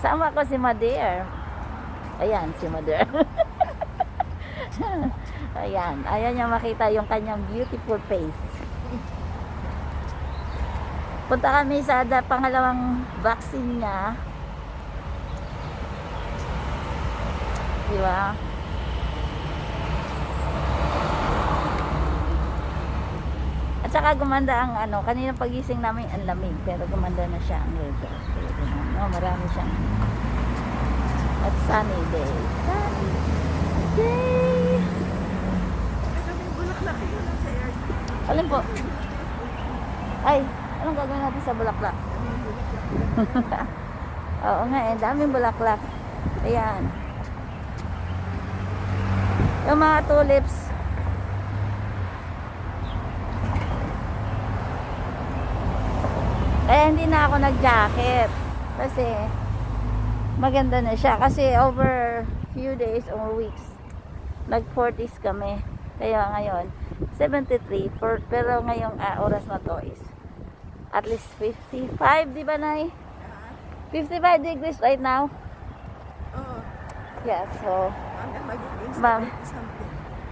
Kasama ko si Mader. Ayan, si Mader. Ayan, ayaw niya makita yung kanyang beautiful face. Punta kami sa pangalawang vaccine niya. Diba? At saka gumanda ang ano, kanina pagising namin ang lamig, pero gumanda na siya ang weather. No, marami siyang at sunny day. Sunny day. Alin po? Ay, anong gagawin natin sa bulaklak? Oo nga eh, daming bulaklak. Ayan. Yung mga tulips. Kaya hindi na ako nag-jacket. Kasi maganda na siya. Kasi over few days or weeks, nag-40s kami. Kaya ngayon, 73. Pero ngayong oras na to is at least 55, di ba, Nay? 55 degrees right now. Yeah, so ma'am,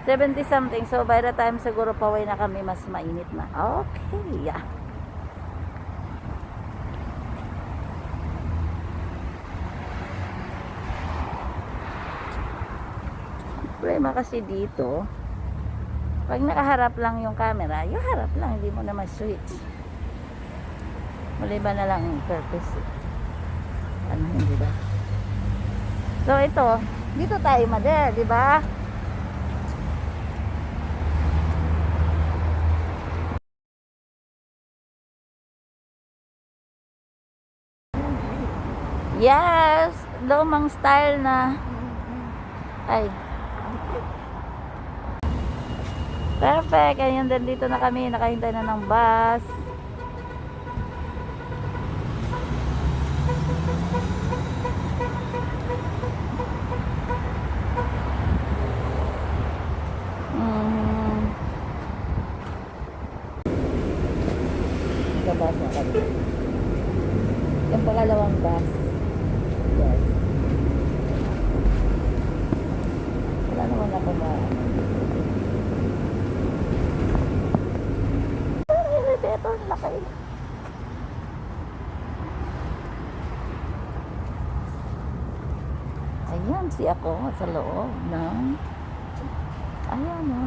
70 something. So by the time siguro pauwi na kami, mas mainit na. Okay, yeah. Problema kasi dito, pag nakaharap lang yung camera, yung harap lang, hindi mo na ma-switch. Maliban na lang yung purpose. Ano, hindi ba? So ito, dito tayo, Mader, di ba? Yes, lumang style na. Ay. Perfect. Ayun din, dito na kami, nakahintay na ng bus. Bus na kami. Yung pangalawang bus. Yes. Wala naman ako elevator, laki. Ayan, si ako sa loob ng ayan o.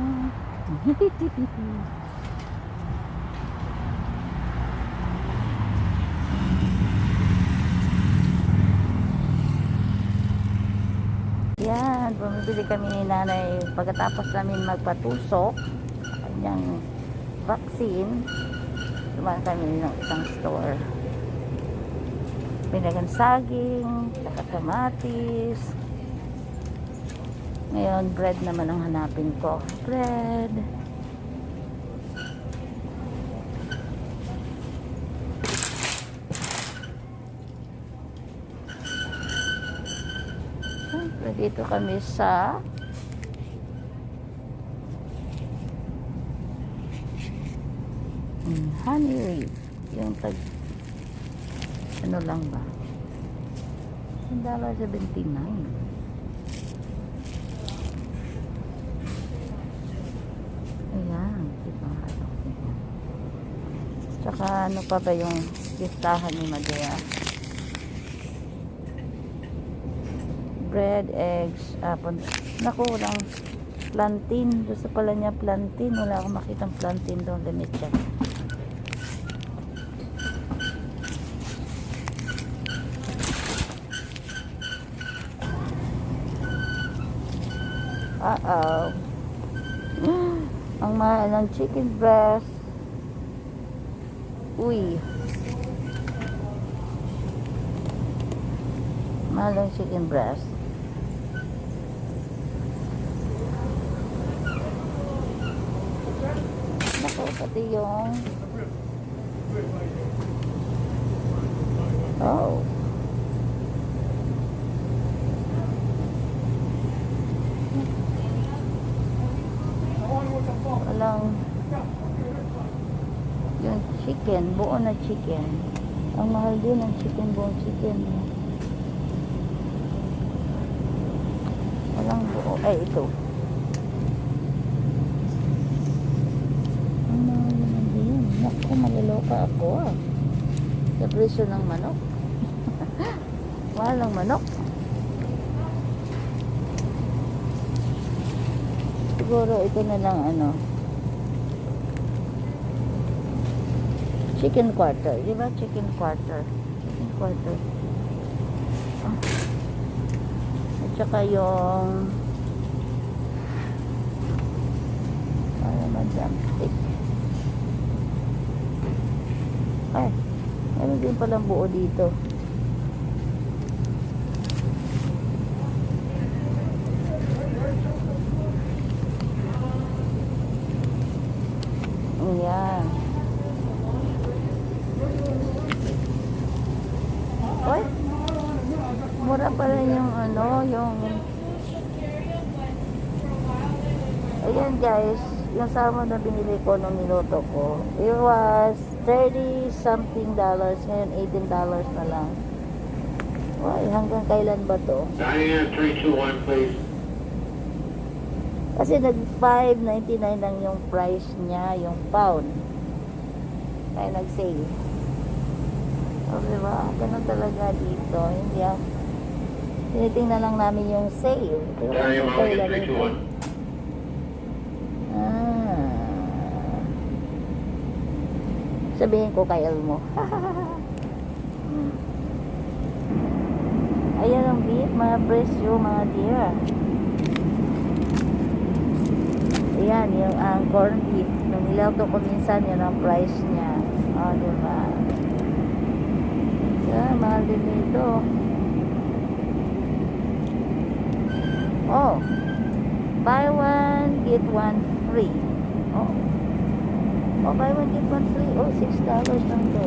Yan, bumibili kami ni nanay pagkatapos namin magpatusok sa kanyang vaccine. Dumaan kami ng isang store. Pinagang saging, saka kamatis. Ngayon, bread naman ang hanapin ko. Bread. Siyempre, dito kami sa honey reef. Yung tag ano lang ba? $1.79. Ayan, diba? Tsaka ano pa ba yung listahan ni Madea? Bread, eggs, naku, walang plantain. Gusto pala niya plantain. Wala akong makitang plantain doon. Let me check. Uh-oh. Ang mahal ng chicken breast. Uy. Mahal ng chicken breast. Naku, pati yung oh. Walang yung chicken, buo na chicken. Ang mahal din ng chicken, buong chicken. Walang buo. Ay, ito. Ano naman din? Naku, malaloka ako ah. Sa presyo ng manok. Walang manok. Siguro ito na lang ano. Chicken quarter. Di ba chicken quarter? Chicken quarter. Ah. At saka yung drumstick. Ay, meron din palang buo dito. Ayan. Oy, mura pa rin yung ano, yung ayan guys, yung salmon na binili ko nung niluto ko, it was 30 something dollars, ngayon $18 na lang. Uy, hanggang kailan ba to? Diane, 321 please. Kasi nag $5.99 lang yung price niya, yung pound. Kaya nag-sale. O diba, ganun talaga dito. Hindi ah. Tinitingnan lang namin yung sale. Diane, Morgan, 321. Sabihin ko kay Elmo. Ayan ang beef, mga presyo, mga dear. Ayan, yung corned beef. Nung nilato ko minsan, yun ang price niya. O, diba? Yeah, mahal din dito. Oh, buy one, get one free. Oh. Oh, buy one, get one free. Oh, $6 lang to.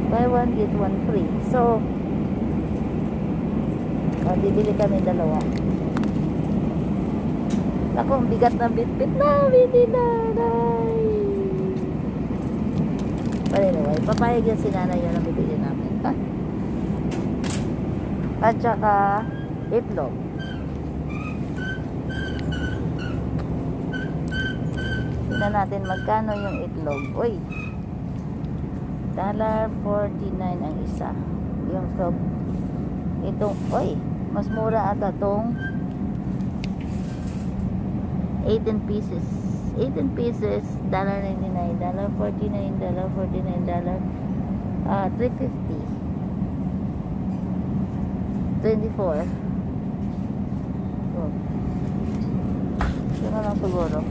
Buy one, get one free. So, bibili kami dalawa. Ako, ang bigat na bit-bit na. Hindi na. But anyway, papayag yan si nanay yun ang bibili namin. At saka, itlog. Tingnan natin magkano yung itlog. Uy, $1.49 ang isa. Yung sob. Itong, uy, mas mura ata tong 18 pieces. 18 pieces, $1.99, $1.49, $1.49, $3.50. 24. Oh. Yun na lang siguro.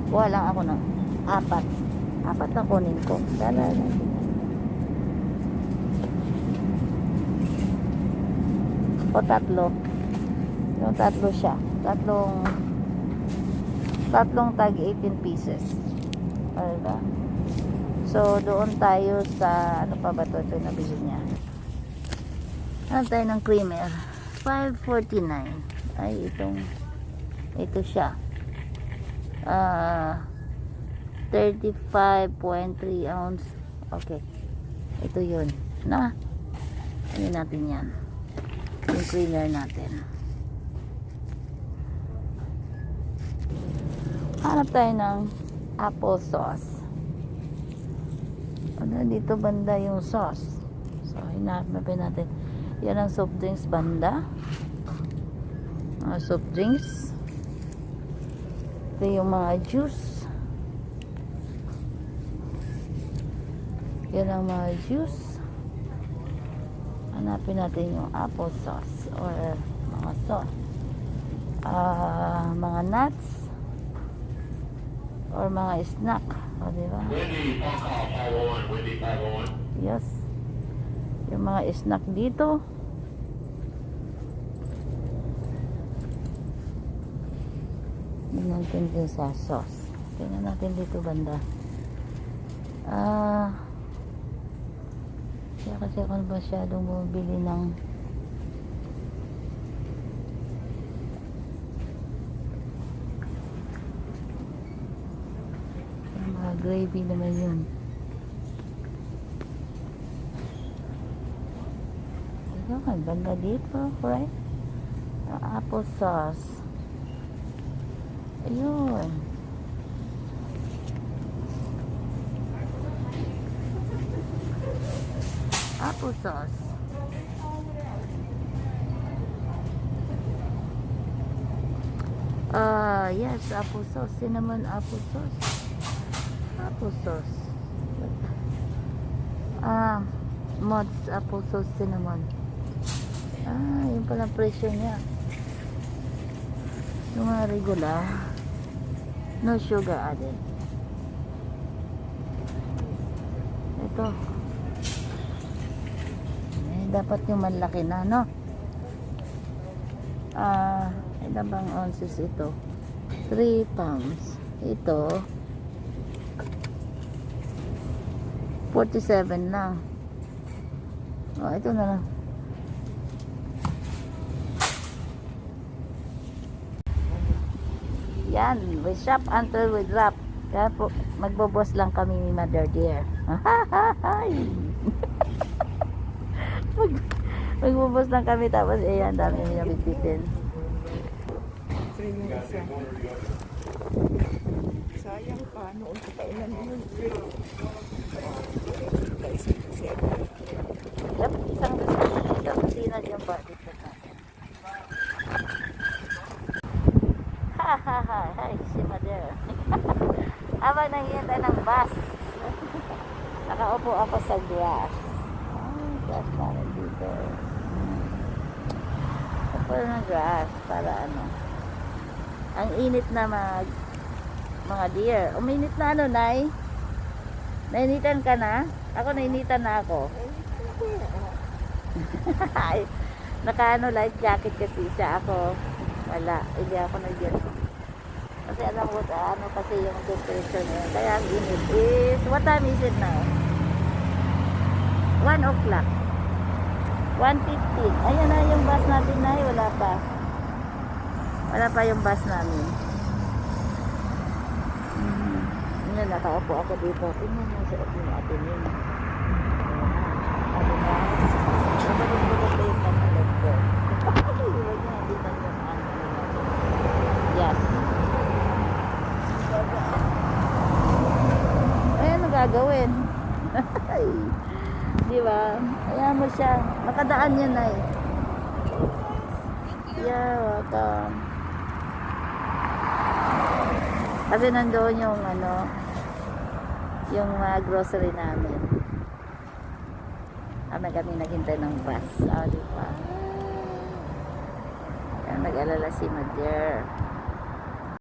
Kuha lang ako ng apat na kunin ko. O tatlo. Yung tatlo siya. Tatlong tag 18 pieces. Diba? So doon tayo sa ano pa ba ito nabili niya. Ano tayo ng creamer? $5.49. Ay ito siya. 35.3 ounce. Okay. Ito yun. Na. Ano natin yan. Yung creamer natin. Hanap tayo ng apple sauce. Ano dito banda yung sauce. So, hinahapin natin. Yan ang soft drinks banda. Mga soft drinks. Ito yung mga juice. Yan ang mga juice. Hanapin natin yung apple sauce or mga sauce. Mga nuts or mga snack. O, diba? Wendy, 501. Wendy, 501. Yes. Yung mga snack dito. Tingnan natin din sa sauce. Tingnan natin dito banda. Kaya kasi ako masyadong bumibili ng mga gravy naman yun. Yung ang ganda dito, right? Yung apple sauce. Ayun. Apple sauce. Yes, apple sauce. Cinnamon apple sauce. Apple sauce. Mods apple sauce cinnamon. Yun pala presyo niya. Yung mga regular. No sugar added. Ito. Dapat yung malaki na, no? Ilan bang ounces ito? 3 pounds. Ito 47 lang. Ito na lang. Yan, we shop until we drop. Kaya po, magbobos lang kami ni Mother Dear. Magbubos lang kami tapos ayan, dami yung nabibitin. Sayang pa, noon sa taunan yun. Yep, isang kusina dyan pa dito na. Hi, si Mother. Habang nangyayantay ng bus, nakaupo ako sa grass. Grass namin dito. Upo ng grass para ano. Ang init na mga deer. Uminit na ano, Nay? Nainitan ka na? Ako nainitan na ako. Naka life jacket kasi siya ako. Wala, hindi ako nag-get. Kasi alam ko kasi yung temperature niya. Kaya ang init is, what time is it now? 1 o'clock. 1:15. Ayan na yung bus natin, Nay. Wala pa. Wala pa yung bus namin. Ngayon, nakaupo ako dito. Tingnan mo sa atin natin yun. Ano na? Nabalog-balog na yung pantalog ko. Huwag niya, hindi na yung ano. Yes. Ayan, gagawin. Di ba? Ayan mo siya. Nakadaan yan, Nay. Yeah, welcome. Kasi nandoon yung ano, yung grocery namin. Kami naghintay ng bus. Di ba? Kaya nag-alala si Mother.